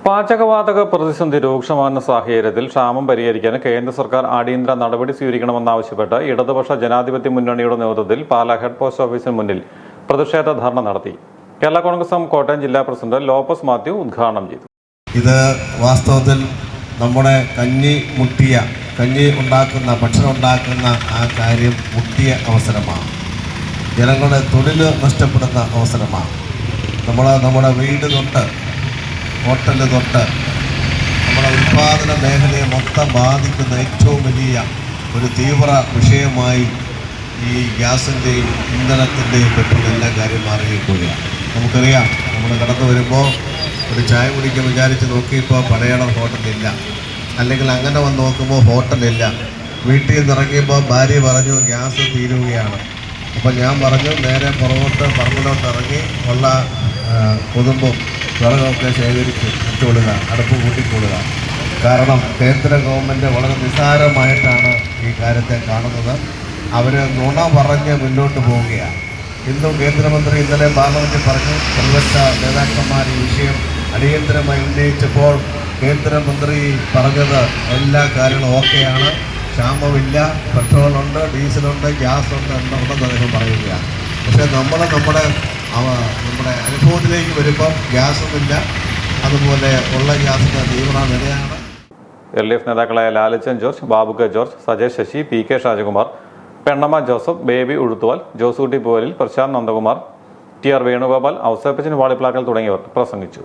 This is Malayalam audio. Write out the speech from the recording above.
പാചകവാതക പ്രതിസന്ധി രൂക്ഷമാകുന്ന സാഹചര്യത്തിൽ ക്ഷാമം പരിഹരിക്കാൻ കേന്ദ്ര സർക്കാർ അടിയന്തര നടപടി സ്വീകരിക്കണമെന്നാവശ്യപ്പെട്ട് ഇടതുപക്ഷ ജനാധിപത്യ മുന്നണിയുടെ നേതൃത്വത്തിൽ പാലാ ഹെഡ് പോസ്റ്റ് ഓഫീസിന് മുന്നിൽ പ്രതിഷേധ ധർണ നടത്തി. കേരള കോൺഗ്രസ് എം കോട്ടയം ജില്ലാ പ്രസിഡന്റ് ലോപ്പസ് മാത്യു ഉദ്ഘാടനം ചെയ്തു. ഇത് വാസ്തവത്തിൽ നമ്മുടെ കഞ്ഞി ഉണ്ടാക്കുന്ന ഭക്ഷണം ഉണ്ടാക്കുന്ന ആ കാര്യം മുട്ടിയ അവസരമാണ്. ജനങ്ങളുടെ തൊഴിൽ നഷ്ടപ്പെടുന്ന അവസരമാണ്. നമ്മുടെ വീട് തൊട്ട് ഹോട്ടൽ തൊട്ട് നമ്മുടെ ഉൽപ്പാദന മേഖലയെ മൊത്തം ബാധിക്കുന്ന ഏറ്റവും വലിയ ഒരു തീവ്ര വിഷയമായി ഈ ഗ്യാസിൻ്റെയും ഇന്ധനത്തിൻ്റെയും പെട്രോളിൻ്റെ കാര്യം മാറിയിരിക്കുകയാണ്. നമുക്കറിയാം, നമ്മൾ കടന്നു വരുമ്പോൾ ഒരു ചായ കുടിക്കാൻ വിചാരിച്ച് നോക്കിയപ്പോൾ പലയിടം ഹോട്ടലില്ല, അല്ലെങ്കിൽ അങ്ങനെ വന്ന് നോക്കുമ്പോൾ ഹോട്ടലില്ല. വീട്ടിൽ നിന്ന് ഇറങ്ങിയപ്പോൾ ഭാര്യ പറഞ്ഞു ഗ്യാസ് തീരുകയാണ്. അപ്പോൾ ഞാൻ പറഞ്ഞു നേരെ പുറകോട്ട് പറമ്പിലോട്ട് ഇറങ്ങി ഉള്ള കൊതുമ്പും വിറകൊക്കെ ശേഖരിച്ച് ഇട്ടുകൊള്ളുക, അടുപ്പ് കൂട്ടിക്കൊള്ളുക. കാരണം കേന്ദ്ര ഗവൺമെൻറ് വളരെ നിസ്സാരമായിട്ടാണ് ഈ കാര്യത്തെ കാണുന്നത്. അവർ നുണ പറഞ്ഞ് മുന്നോട്ട് പോവുകയാണ്. ഇന്നും കേന്ദ്രമന്ത്രി ഇന്നലെ പാർലമെൻറ്റിൽ പറഞ്ഞു, പ്രതിപക്ഷ നേതാക്കന്മാർ ഈ വിഷയം അടിയന്തരമായി ഉന്നയിച്ചപ്പോൾ കേന്ദ്രമന്ത്രി പറഞ്ഞത് എല്ലാ കാര്യങ്ങളും ഓക്കെയാണ്, ക്ഷാമമില്ല, പെട്രോളുണ്ട്, ഡീസലുണ്ട്, ഗ്യാസുണ്ട് എന്നുണ്ടെന്ന് അദ്ദേഹം പറയുകയാണ്. പക്ഷേ നമ്മുടെ അനുഭവത്തിലേക്ക് വരുമ്പം ഗ്യാസൊന്നുമില്ല, അതുപോലെ ഉള്ള ഗ്യാസിൻ്റെ തീവ്ര വിലയാണ്. LDF നേതാക്കളായ ലാലിച്ചൻ ജോർജ്, ബാബു കെ ജോർജ്, സജേഷ് ശശി, PK ഷാജകുമാർ, പെണ്ണമ്മ ജോസഫ്, ബേബി ഉഴുത്തുവാൽ, ജോസൂട്ടി പോലിൽ, പ്രശാന്ത് നന്ദകുമാർ, TR വേണുഗോപാൽ, ഔസേപ്പച്ചൻ വാളിപ്ലാക്കൽ തുടങ്ങിയവർ പ്രസംഗിച്ചു.